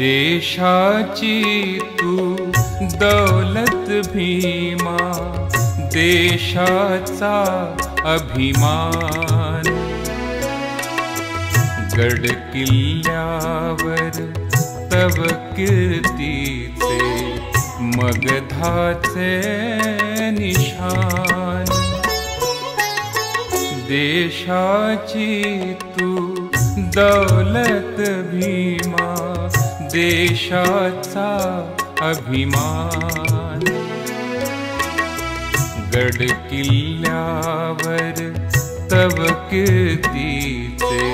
देशाची तू दौलत भीमा, देशाचा अभिमान। गड किल्ल्यावर तव कीर्तीचे मगधाचे निशान। देशाची तू दौलत भीमा, देशाचा अभिमान। गड किल्ल्यावर तव कीर्तीचे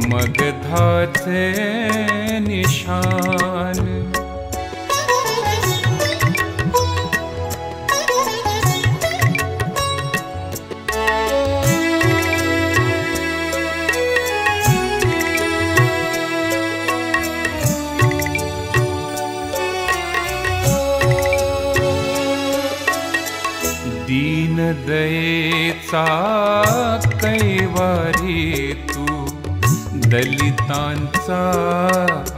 मगधाचे निशान। दीन दयेचा कैवारी तू, दलितांचा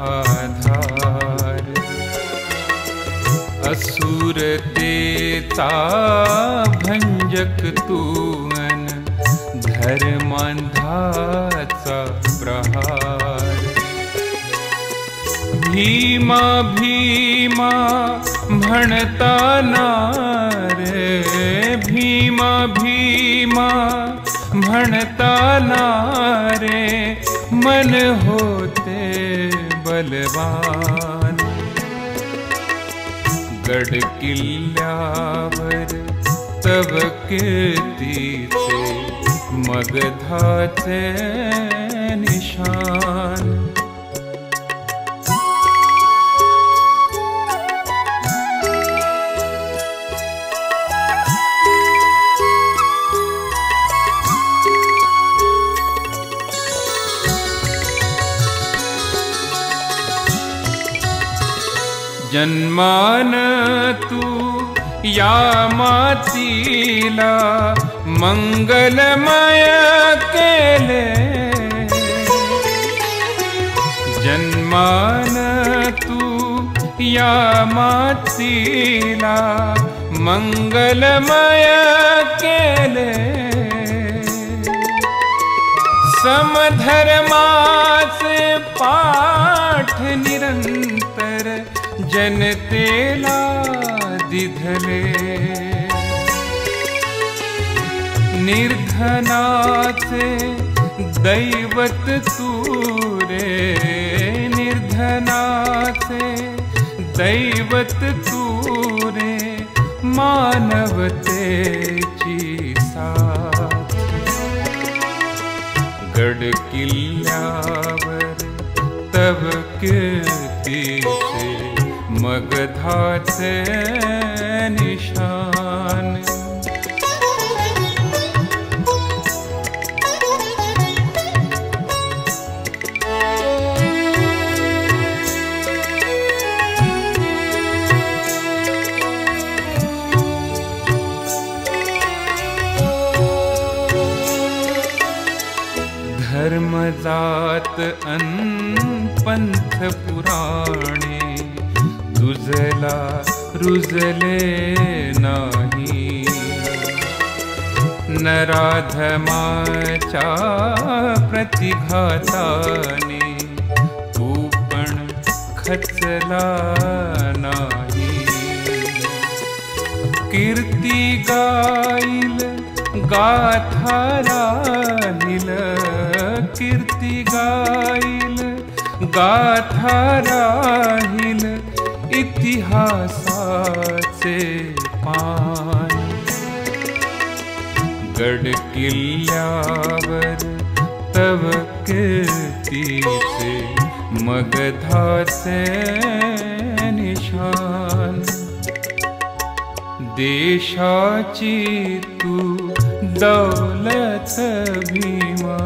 आधार। असुरतेचा भंजक तू अन धर्मांधाचा प्रहार। भीमा भीमा म्हणताना रे, भीमा भीमा म्हणताना रे, मन होते बलवान। गड किल्ल्यावर तव कीर्तीचे मगधाचे निशान। जन्मान तू या मातीला मंगलमय केले। जन्मान तू या मातीला मंगलमय केले। समधर्माचे पाठ निरंतर जनतेला दिधले। निर्धनाचे दैवत तू रे, निर्धनाचे दैवत तू रे, मानवतेची साथ। गड किल्ल्यावर तव कीर्तीचे मगधाचे निशान। धर्मजात अन पंथ पुराणे, तुझला रुजले नाही। नराधमाच्या प्रतिघाताने तू पण खचला नाही। कीर्ती गाईल गाथा राहील, कीर्ती गाईल गाथा राहील, इतिहासाचे पान। गड किल्ल्यावर तव कीर्तीचे मगधाचे निशान। देशाची तू दौलत भीमा,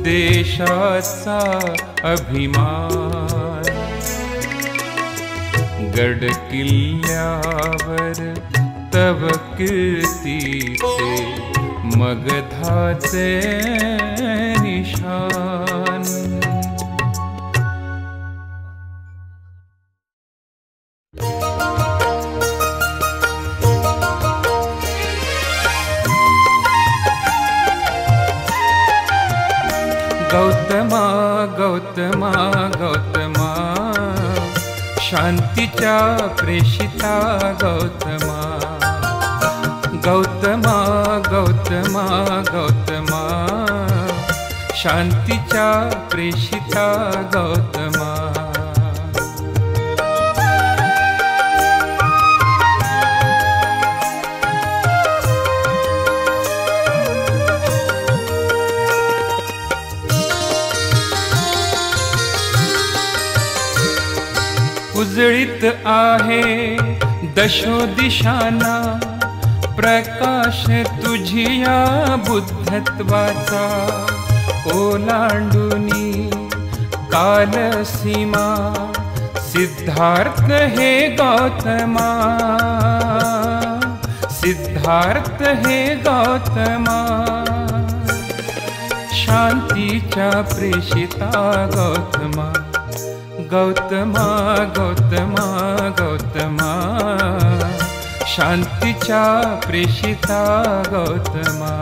देशाचा अभिमान। गड किल्ल्यावर तव कीर्तीचे मगधाचे निशान। शांतीच्या प्रेषिता गौतमा, गौतमा गौतमा गौतमा, शांतीच्या प्रेषिता गौतमा। उजळीत आहे दशो दिशांना प्रकाश तुझिया बुद्धत्वाचा, ओलांडुनी काल सीमा सिद्धार्थ हे गौतमा, सिद्धार्थ हे गौतमा, शांतीच्या प्रेषिता गौतमा, गौतमा गौतमा गौतमा, शांतीच्या प्रेषिता गौतमा।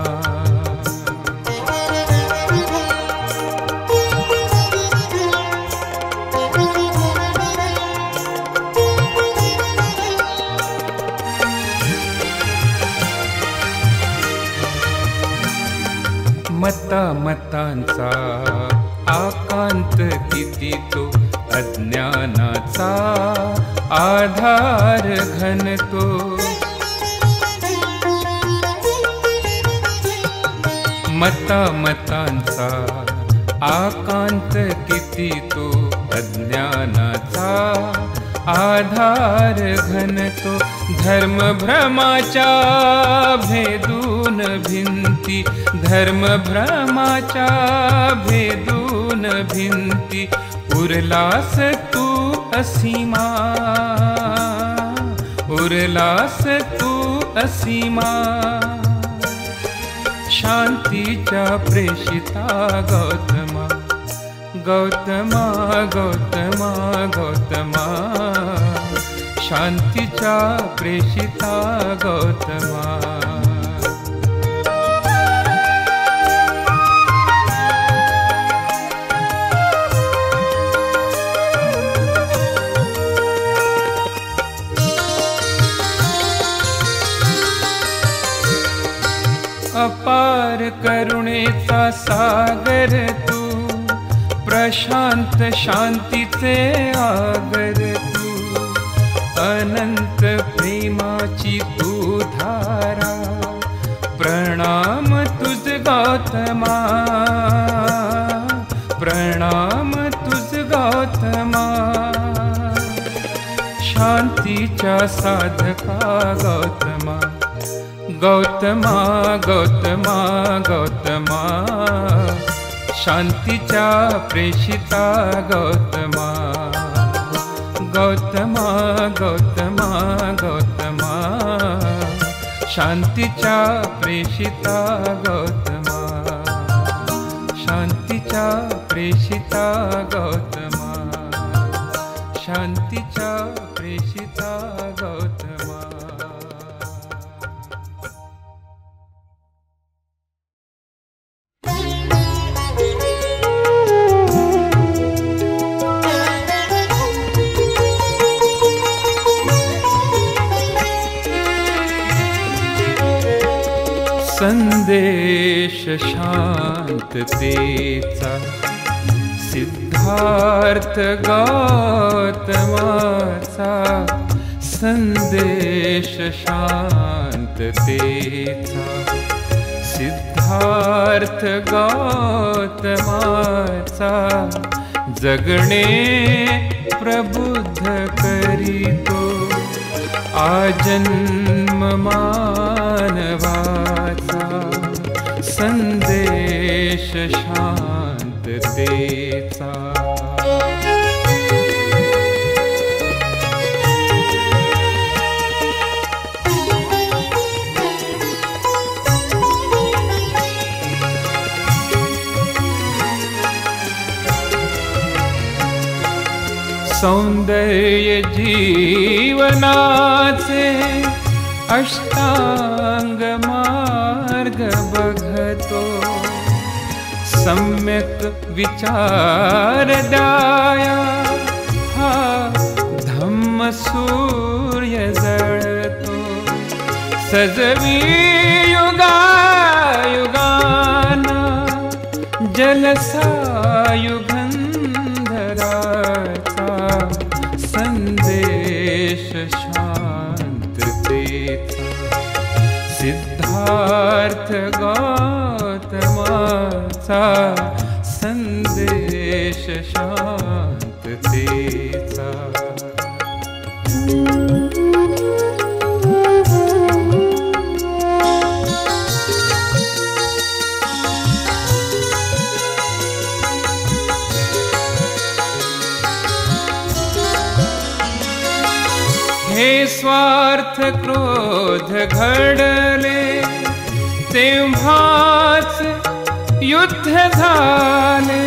मता मतांचा आकांत किती तो, अज्ञानाचा आधार घन तो, मता मतांचा आकांत किती तो, अज्ञानाचा आधार घन तो, धर्म भ्रमाच्या भेदून भिंती, धर्म भ्रमाच्या भेदून भिंती, उरलास तू असीमा, उरलास तू असीमा, शांतीच्या प्रेषिता गौतमा, गौतमा गौतमा गौतमा, शांतीच्या प्रेषिता गौतमा। अपार करुणेचा सागर तू, प्रशांत शांतीचे आगर तू, अनंत प्रेमाची तू धारा, प्रणाम तुझ गौतमा, प्रणाम तुझ गौतमा, शांतीच्या साधका गौतमा, गौतमा गौतमा गौतमा, शांतीच्या प्रेषिता गौतमा, गौतमा गौतमा गौतमा, शांतीच्या प्रेषिता गौतमा, शांतीच्या प्रेषिता गौतमा, शांतीच्या प्रेषिता गौतमा। संदेश शांततेचा सिद्धार्थ गौतमाचा, संदेश शांततेचा सिद्धार्थ गौतमाचा, जगणे प्रबुद्ध करीतो आजन्म मानवाचा, संदेश शांततेचा। सौंदर्य जीवनाचे अष्टांग मार्ग बघतो, सम्यक विचार द्याया हा सूर्य जळतो, सजवी युगायुगाना जलसायुगंधराचा संदेश शांततेचा, सिद्धार्थ गौतमाचा संदेश शांततेचा। हे स्वार्थ क्रोध घडले तेव्हाच युद्ध झाले,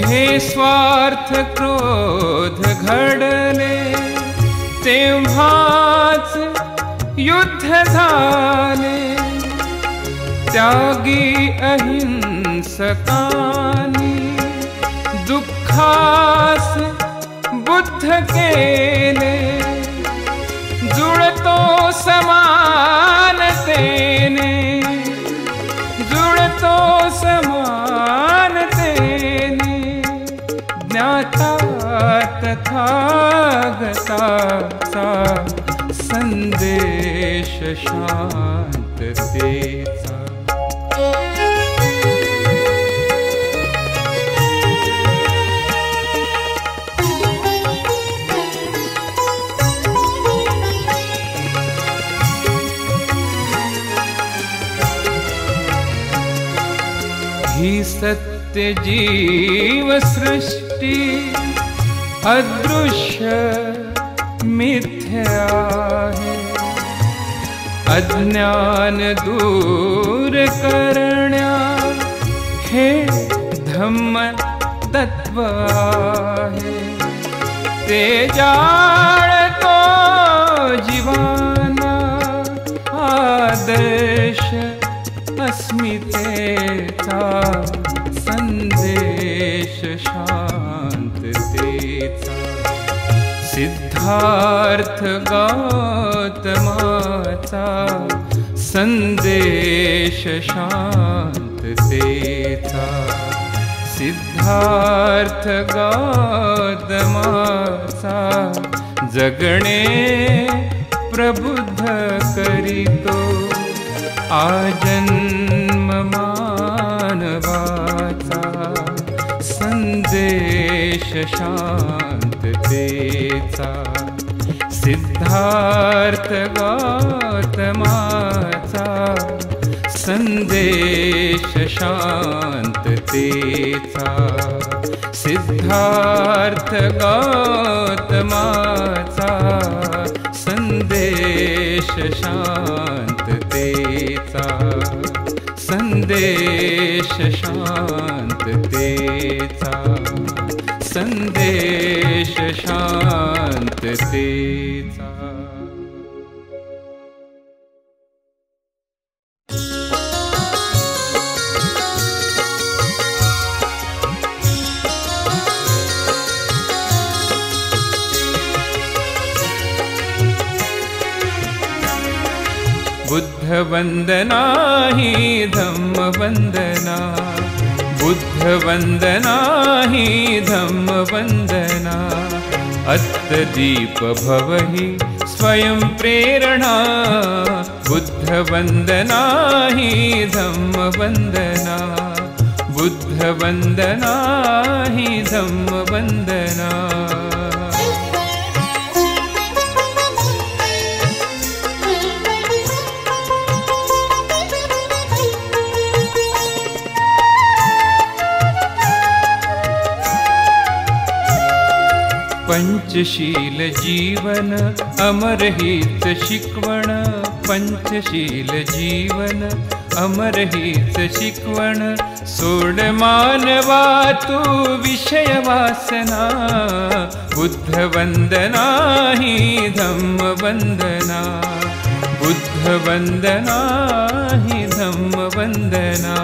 हे स्वार्थ क्रोध घडले तेव्हाच युद्ध झाले, त्यागी अहिंसकानी दुःखास बुद्ध केले, जुळतो समानतेने, जुळतो समानतेने, ज्ञाता तथागताचा संदेश शांततेचा। ही सत्य जीव सृष्टि अदृश्य मिथ्या है, अज्ञान दूर करण्या हे धम्म तत्व आहे, ते जाळतो जीवाना आदर्श अस्मितेचा संदेश शांततेचा, सिद्धार्थ गौतमाचा संदेश शांततेचा, सिद्धार्थ गौतमाचा जगणे प्रबुद्ध करीतो, आजन्म मानवाचा संदेश शांततेचा, सिद्धार्थ गौतमाचा संदेश शांततेचा, सिद्धार्थ गौतमाचा संदेश शांततेचा, संदेश शांततेचा, संदेश शांततेचा। बुद्ध वंदना ही धम्म वंदना, बुद्ध वंदना ही धम्म वंदना, अत्तदीप भवहि स्वयं प्रेरणा, बुद्ध वंदना ही धम्म वंदना, बुद्ध वंदना ही धम्म वंदना। पंचशील जीवन अमरहित शिकवण, पंचशील जीवन अमरहित शिकवण, सोड मानवा तू विषय वासना, बुद्ध वंदना ही धम्म वंदना, बुद्ध वंदना ही धम्म वंदना।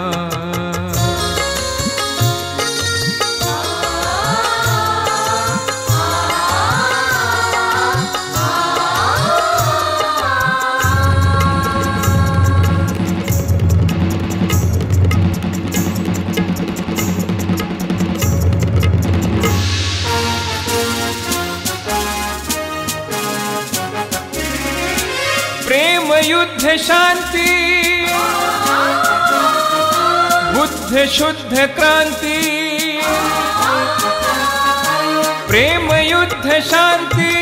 युद्ध शांति, बुद्ध शुद्ध क्रांति, प्रेम युद्ध शांति,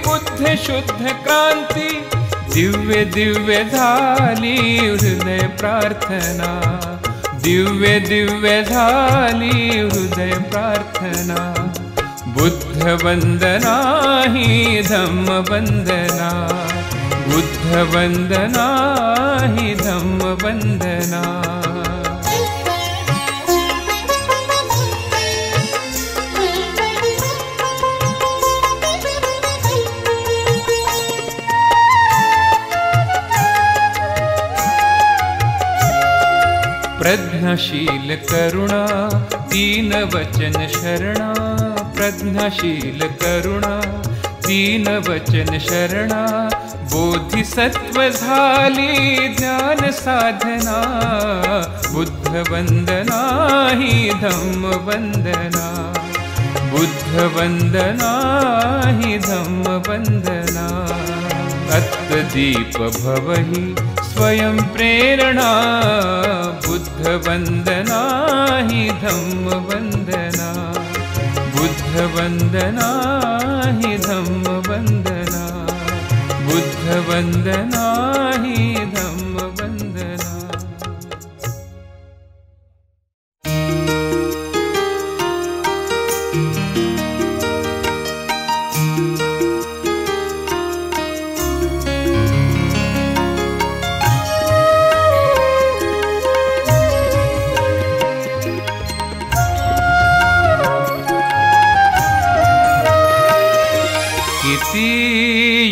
बुद्ध शुद्ध क्रांति, दिव्य दिव्य झाली हृदय प्रार्थना, दिव्य दिव्य झाली हृदय प्रार्थना, बुद्ध वंदना ही धम्म वंदना, बुद्ध वंदना ही धम्म वंदना। प्रज्ञाशील करुणा तीन वचन शरणा, प्रज्ञाशील करुणा तीन वचन शरणा, बोधिसत्व झाली ज्ञान साधना, बुद्ध वंदना ही धम्म वंदना, बुद्ध वंदना ही धम्म वंदना। अत्तदीप भवहि स्वयं प्रेरणा, बुद्ध वंदना ही धम्म वंदना, बुद्ध वंदना ही धम्म वंदना, बुद्ध वंदना ही धम्म वंदना।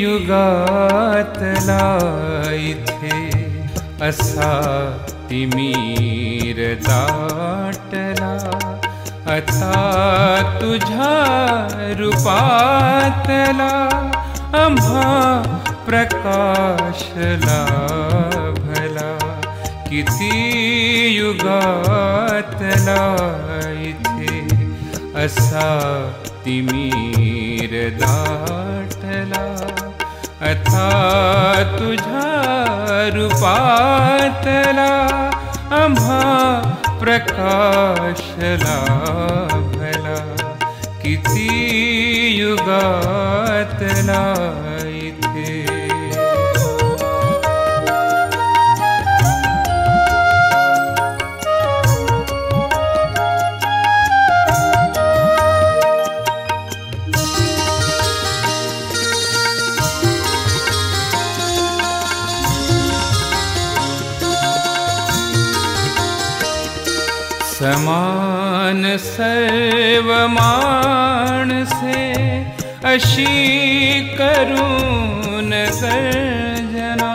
युगातला इथे असा तिमीर दाटला, आता तुझ्या रूपातला आम्हा प्रकाशला भला, किती युगातला इथे असा तिमीर दाटला, अथा तुझ्या रूपातला आम्हा प्रकाशला भला, किती युगातला इथे। समान सर्व माणसे अशी करून गर्जना,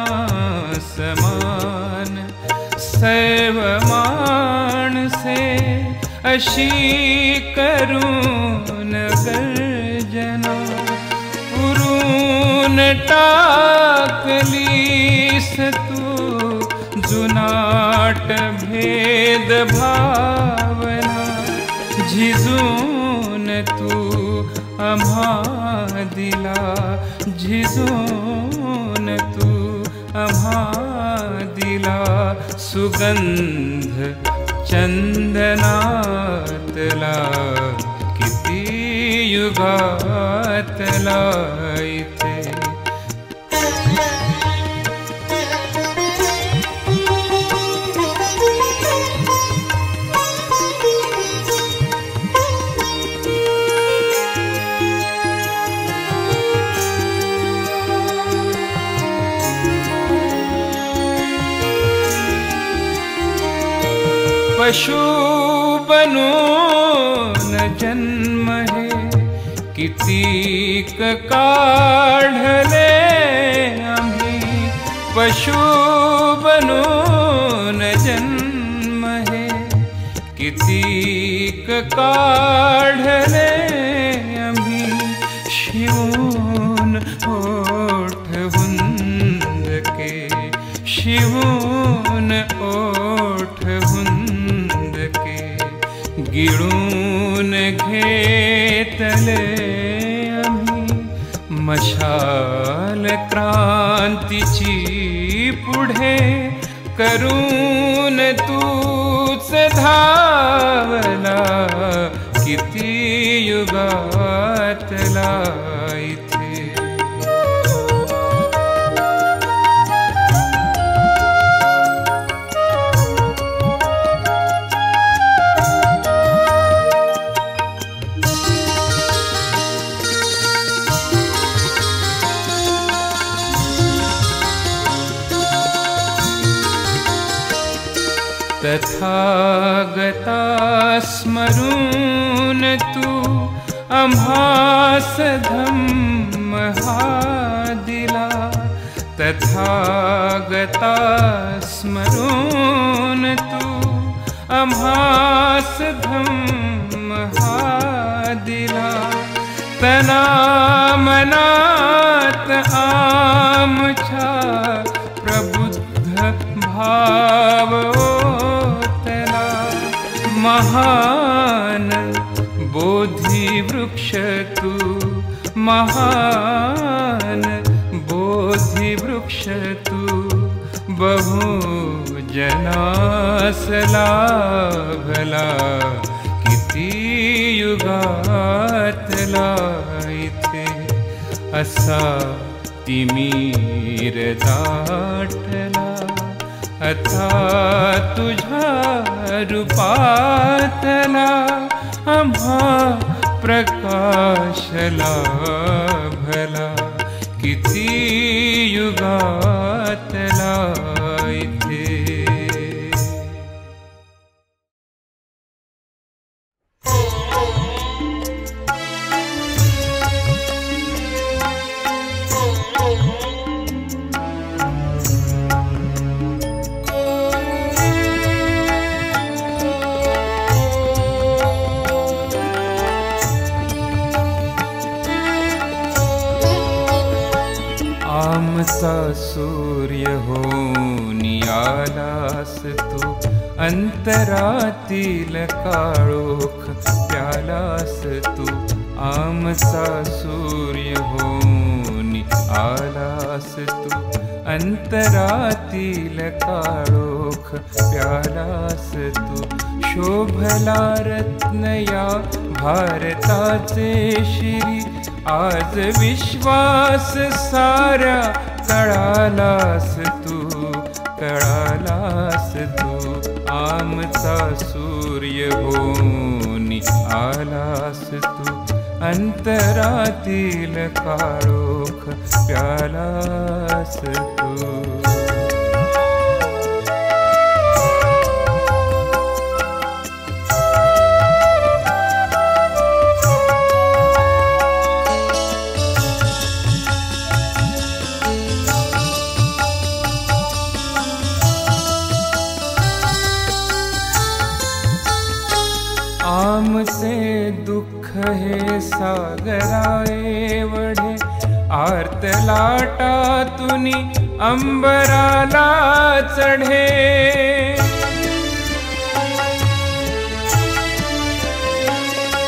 समान सर्व माणसे अशी करून गर्जना, पुरून टाकलीस तू जुनाट भेद भावना, झिजून तू आम्हा दिला, झिजून तू आम्हा दिला, सुगंध चंदनातला, किती युगातला इथे। पशु बनून जन्म है कितीक काढले आम्ही, पशु बनून जन्म है कितीक काढले आम्ही, शिवून ओठ हुंदके, शिवून ओठ हुंदके, गिळून घेतले आम्ही, मशाल क्रांतीची पुढे करून तूच धावला, किती युगातला इथे. तथागता स्मरून तू आम्हास धम्म हा दिला. तथागता स्मरून तू आम्हास धम्म हा दिला. तना मनात आमच्या प्रबुद्ध भाव महान बोधी वृक्ष तू, महान बोधी वृक्ष तू, बहु जनास लाभला, किती युगातला इथे. असा तिमीर दाटला अथा तुझ्या रूपातला. आम्हा प्रकाश लाभला, किती युगातला इथे. आमचा सूर्य होऊन आलास तू, अंतरातील काळोख प्यालास तू. आमचा सूर्य होऊन आलास तू, अंतरातील काळोख प्यालास तू. शोभला रत्न या भारताचे श्री, आज विश्वास सारा कळालास तू, कळालास तू. आमचा सूर्य होऊन आलास तू, अंतरातील काळोख प्यालास तू. आमचे दुःख हे सागराए वढे, आर्त लाटातून अंबराला चढे.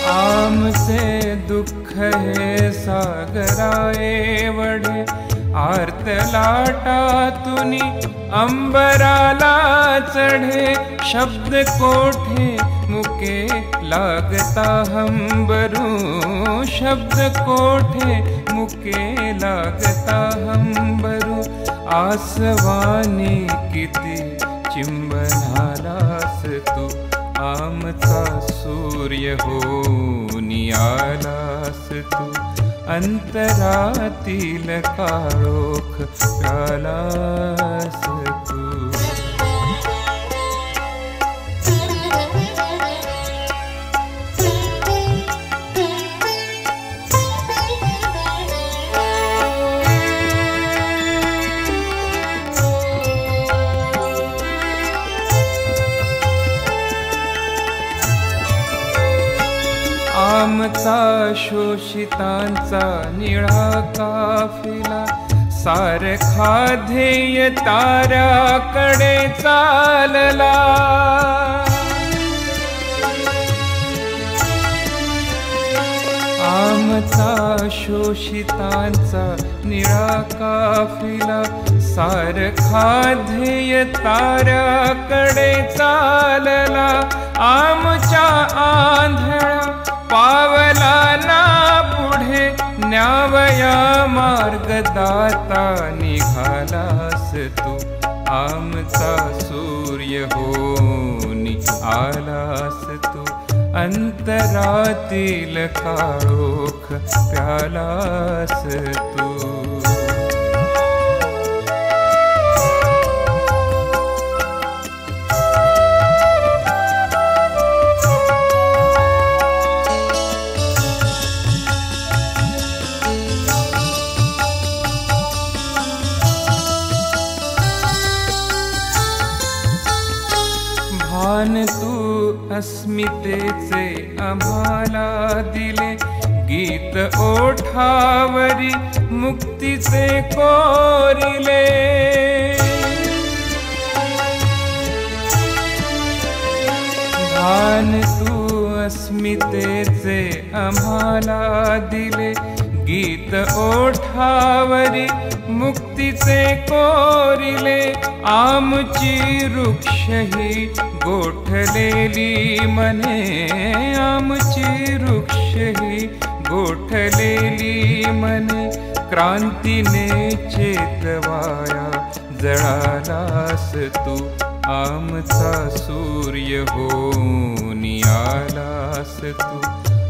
आमचे दुःख हे सागराए वढे, आर्त लाटातून अंबराला चढे. शब्द कोठे मुके लागता हंबरू, शब्द कोठे मुके लागता हंबरू. आसवानी किती चिंबनालास तू, आमचा सूर्य होऊन आलास तू. अंतरातील काळोख प्यालास तू. आमचा शोषितांचा निळा काफिला, सारखा ध्येय ताऱ्याकडे चालला. आमचा शोषितांचा निळा काफिला सारखा ध्येय ताऱ्याकडे चालला. आमच्या आंधळ्या पावलांना पुढे न्यावया मार्गदाता निघालास तू. आमचा सूर्य होऊन आलास तू. अंतरातील काळोख प्यालास तू. भान तू अस्मितेचे आम्हाला दिले. गीत ओठावरी मुक्तीचे कोरिले. भान तू अस्मितेचे आम्हाला दिले. गीत ओठावरी मुक्तीचे कोरिले. आमची वृक्षही गोठलेली मने. आमची वृक्षही गोठलेली मने. क्रांतीने चेतवाया जळालास तू. आमचा सूर्य होऊन आलास तू.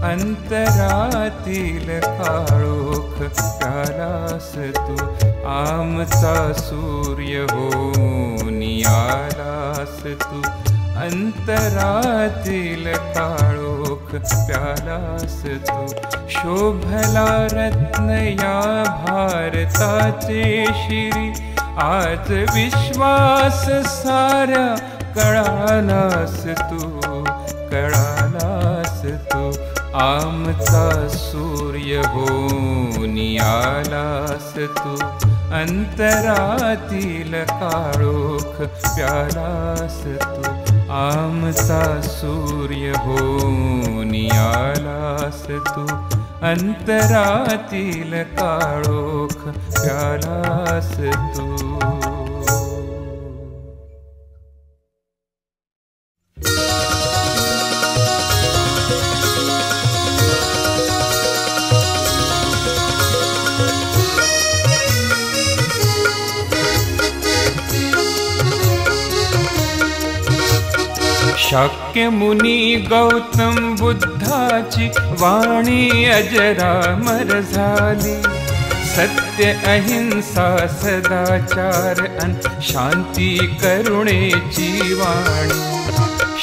अंतरातील काळोख प्यालास तू. आमचा सूर्य होऊन आलास तू. अंतरातील काळोख प्यालास तू. शोभला रत्न या भारताचे शिरी. आज विश्वास साऱ्या कळालास तू. कळालास तू. आमचा सूर्य होऊन आलास तू. अंतरातील काळोख प्यालास तू. आमचा सूर्य होऊन आलास तू. अंतरातील काळोख प्यालास तू. शाक्य मुनी गौतम बुद्धाची वाणी अजरामर झाली. सत्य अहिंसा सदाचार अन शांती करुणेची वाणी.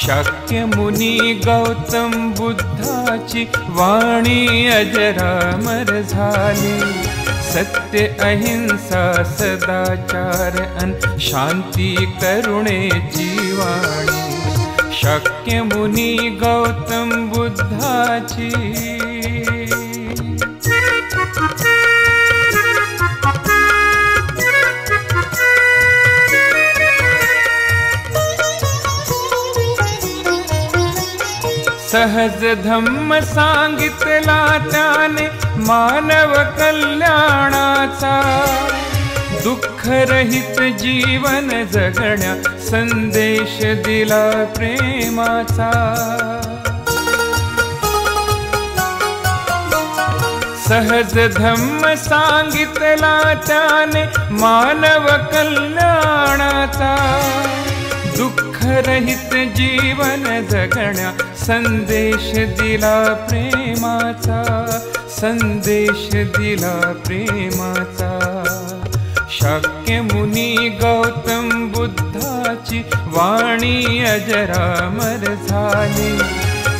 शाक्य मुनी गौतम बुद्धाची वाणी अजरामर झाली. सत्य अहिंसा सदाचार अन शांती करुणेची वाणी. शाक्य मुनी गौतम बुद्धाची सहज धम्म सांगितला त्याने मानव कल्याणाचा. दुःखरहित जीवन जगण्या संदेश दिला प्रेमाचा. सहज धम्म सांगितला त्याने मानव कल्याणाचा. दुःखरहित जीवन जगण्या संदेश दिला प्रेमाचा. संदेश दिला प्रेमाचा. शाक्य मुनी गौतम बुद्धाची वाणी अजरामर झाली.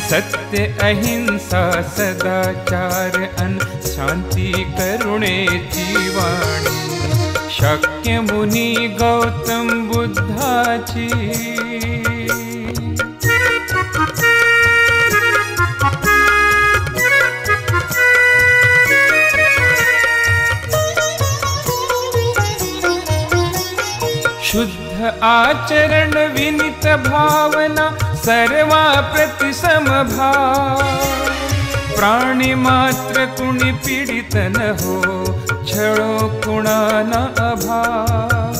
सत्य अहिंसा सदाचार अन शांती करुणेची वाणी. शाक्य मुनी गौतम बुद्धाची शुद्ध आचरण विनित भावना सर्वा प्रति समभाव. प्राणी मात्र कुणी पीडित न हो, छळो कुणा न अभाव।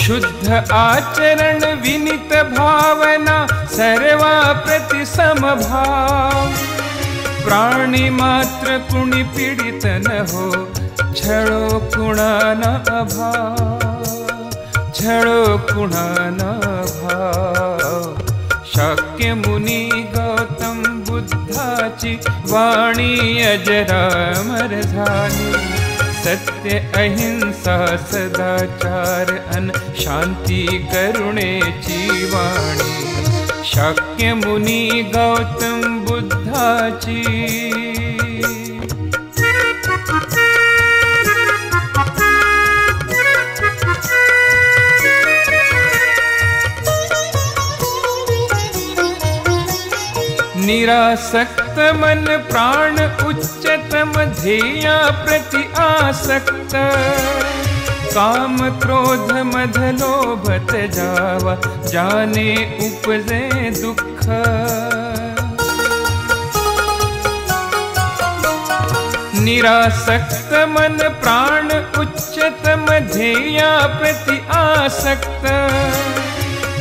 शुद्ध आचरण विनित भावना, सर्वा प्रति समभाव। प्राणी मात्र कुणी पीडित न हो, छळो कुणा न अभाव, छळो कुणा न अभाव। शाक्य मुनी गौतम बुद्धाची वाणी अजरामर झाली। सत्य अहिंसा सदाचार अन शांती करुणेची वाणी। शाक्य मुनी गौतम बुद्धाची। निरासक्त मन प्राण उच्चतम ध्येया प्रति आसक्त। काम क्रोध मद लोभत जावा, जाने उपजे दुख। निरासक्त मन प्राण उच्चतम ध्येया प्रति आसक्त।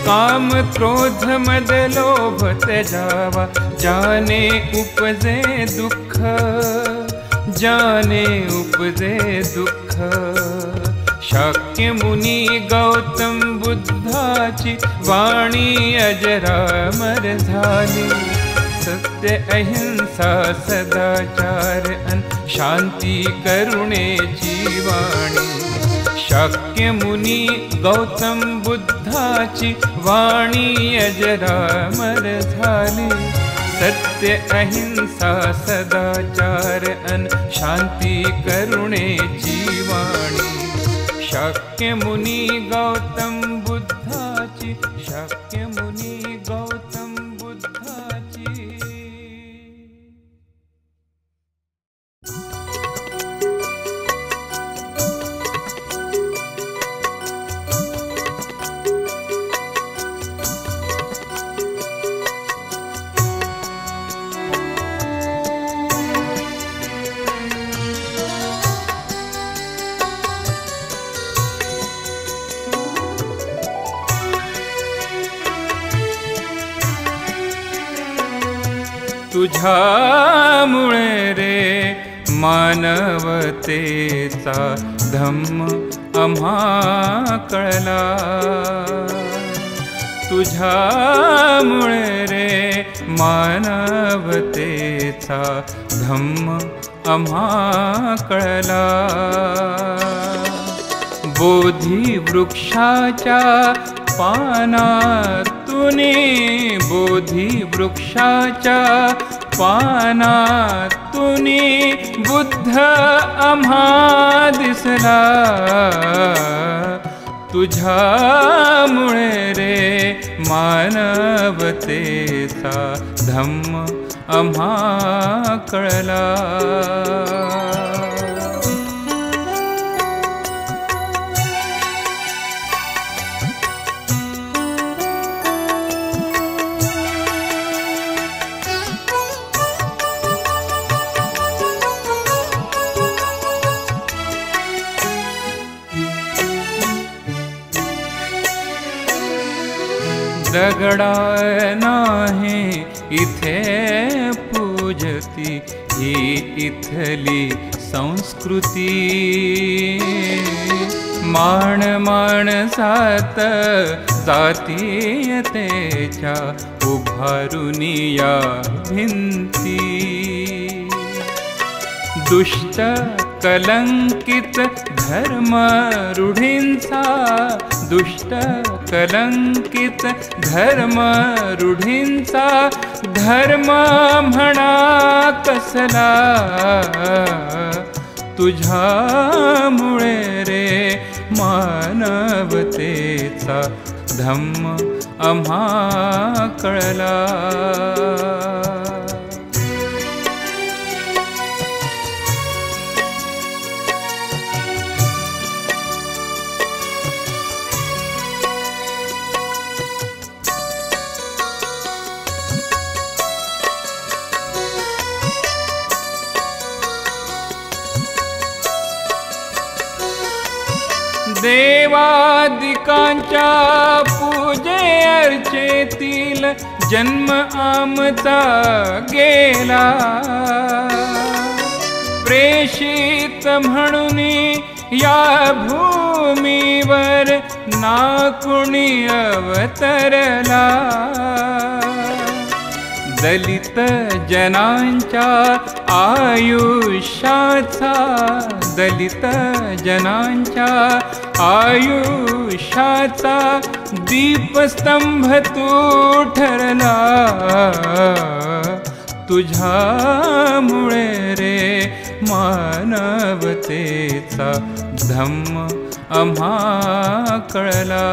काम क्रोध मद लोभ त्यजावा, जाने उपजे दुख, जाने उपजे दुख। शाक्य मुनी गौतम बुद्धाची वाणी अजरामर झाली। सत्य अहिंसा सदाचार अन शांती करुणेची वाणी। शाक्य मुनी गौतम बुद्धाची वाणी अजरामर झाली। सत्य अहिंसा सदाचार अन शांती करुणेची वाणी। शाक्य मुनी गौतम बुद्धाची, शाक्य मुनी गौतम बुद्धाची। तुझ्यामुळे रे मानवतेचा धम्म आम्हा कळला। तुझ्यामुळे रे मानवतेचा धम्म आम्हा कळला। बोधी वृक्षाच्या पानातूने, बोधी वृक्षाच्या पानातूने बुद्ध आम्हा दिसला। तुझ्यामुळे रे मानवतेचा धम्म आम्हा कळला। दगडा नाही इथे पूजती ही इथली संस्कृती। माण माणसात जातीयतेच्या उभारुनिया भिंती। दुष्ट कलंकित धर्म रूढींचा, दुष्ट कलंकित धर्म रूढींचा धर्म म्हणा कसला। तुझ्यामुळे रे मानवतेचा धम्म आम्हा कळला। गोपिकांच्या पूजे अर्चेतील जन्म आमचा गेला, प्रेषित म्हणून या भूमीवर ना कुणी अवतरला। दलित जनांच्या आयुष्याचा, दलित जनांच्या आयुष्याचा दीपस्तंभ तू ठरला। तुझ्यामुळे रे मानवतेचा धम्म आम्हा कळला।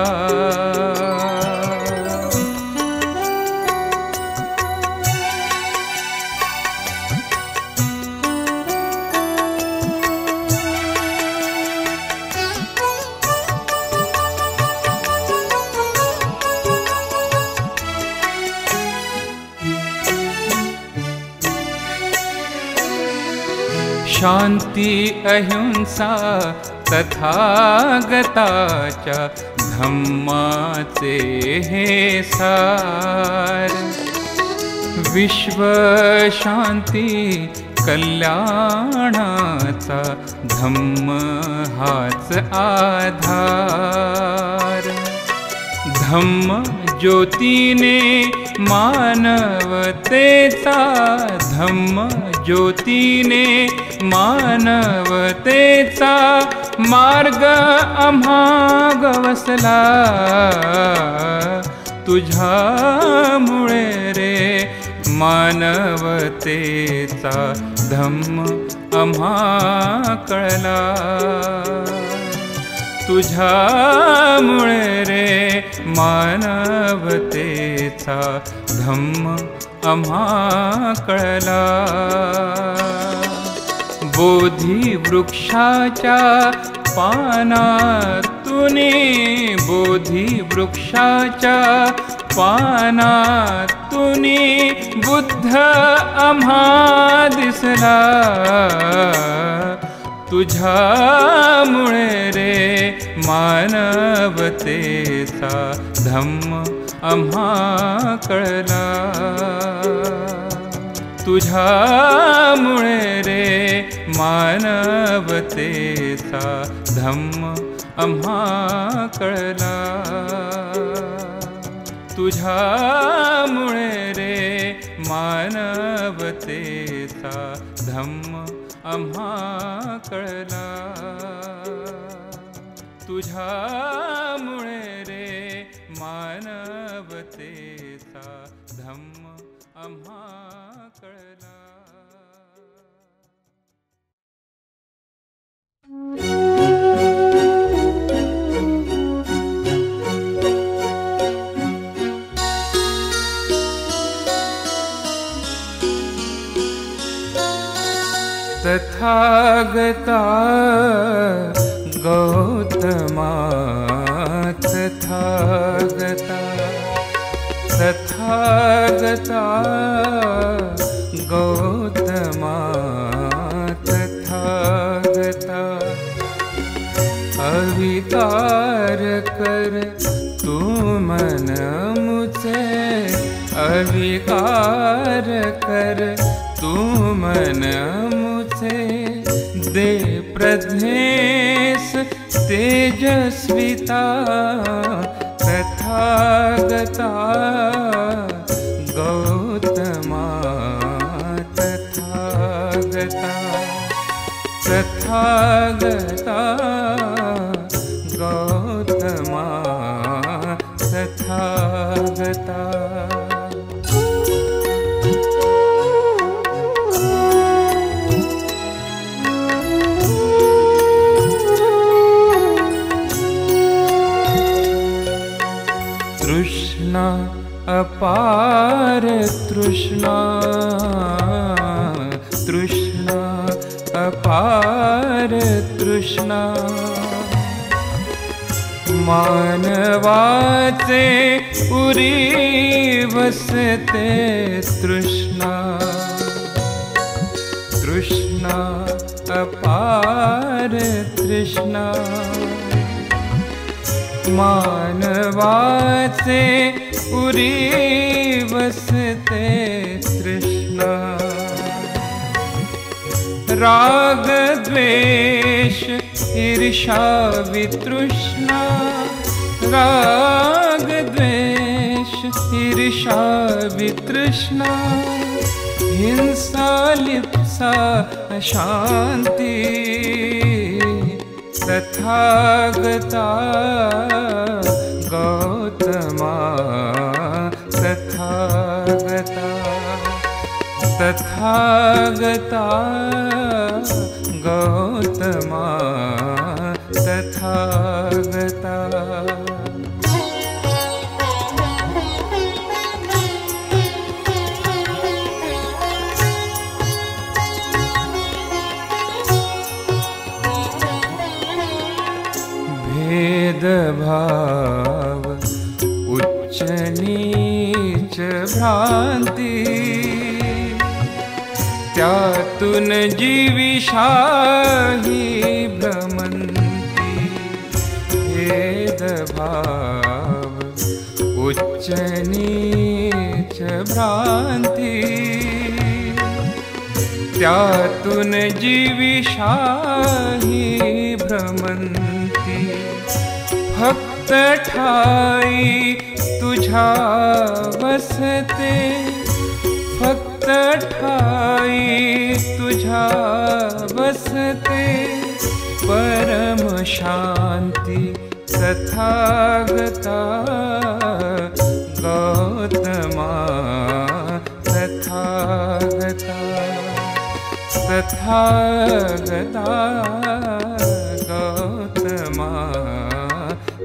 शांती अहिंसा तथागताच्या धम्माचे हे सार, विश्व शांती कल्याणाचा धम्म हाच आधार। धम्म ज्योतीने मानवतेचा, धम्म ज्योतीने मानवतेचा मार्ग आम्हा गवसला। तुझ्यामुळे रे मानवतेचा धम्म आम्हा कळला। तुझ्यामुळे रे मानवतेचा धम्म आम्हा कळला। बोधी वृक्षाच्या पानातूने, बोधी वृक्षाच्या पानातूने बुद्ध आम्हा दिसला। तुझ्यामुळे रे मानवतेचा धम्म आम्हा कळला। तुझ्यामुळे रे मानवतेचा धम्म आम्हा कळला। तुझ्यामुळे रे मानवतेचा धम्म आम्हा कळला। तुझ्यामुळे रे मानवतेचा धम्म आम्हा कळला। तथागता गौतमा, तथागता, तथागता गौतमा, तथागता अविकार कर तू मन मुझे, अविकार कर तू मन मुझे, दे प्रज्ञेश तेजस्विता। तथागता गौतमा, तथागता, तथागता गौतमा, तथागता। तृष्णा अपार तृष्णा, तृष्णा अपार तृष्णा, मानवाचे उरी वसते तृष्णा। तृष्णा अपार तृष्णा, मानवाचे उरी बसते तृष्णा, राग द्वेष ईर्षा वितृष्णा, राग द्वेष ईर्षा वितृष्णा, हिंसा लिप्सा अशांति, तथागता गौतमा, तथागता, तथागता गौतमा, तथागता। भेदभाव उच्च नीच भ्रांति, त्यातून जीविशाही भ्रमंती। भेदभाव उच्च नीच भ्रांति, त्यातून जीविशाही भ्रमंती। फक्त ठाई तुझा बसते, फक्त ठाई तुझा बसते, परम शांती तथागता गौतमा, तथागता, तथागता गौतमा,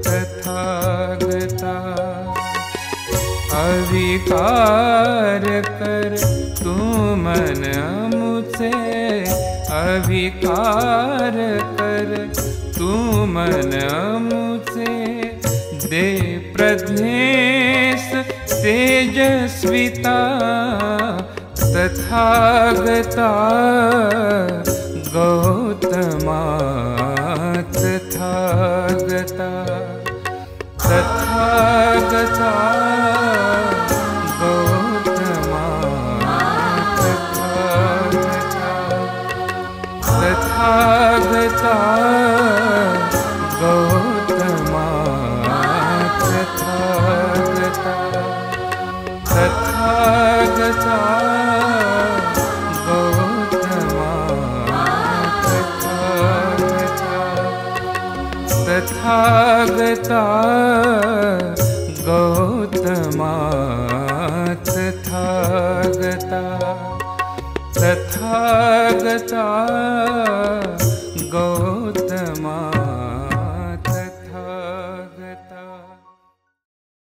तथागता। अविकार कर तू मन मुझसे, अविकार कर तू मन मुझसे, दे प्रज्ञेश तेजस्विता, तथागता गौतमा, तथागता, तथागता गौतमा, तथागता, तथागता गौतमा, तथागता, तथागता गौतमा, तथागता, तथागता गौतमा, तथागता, तथागता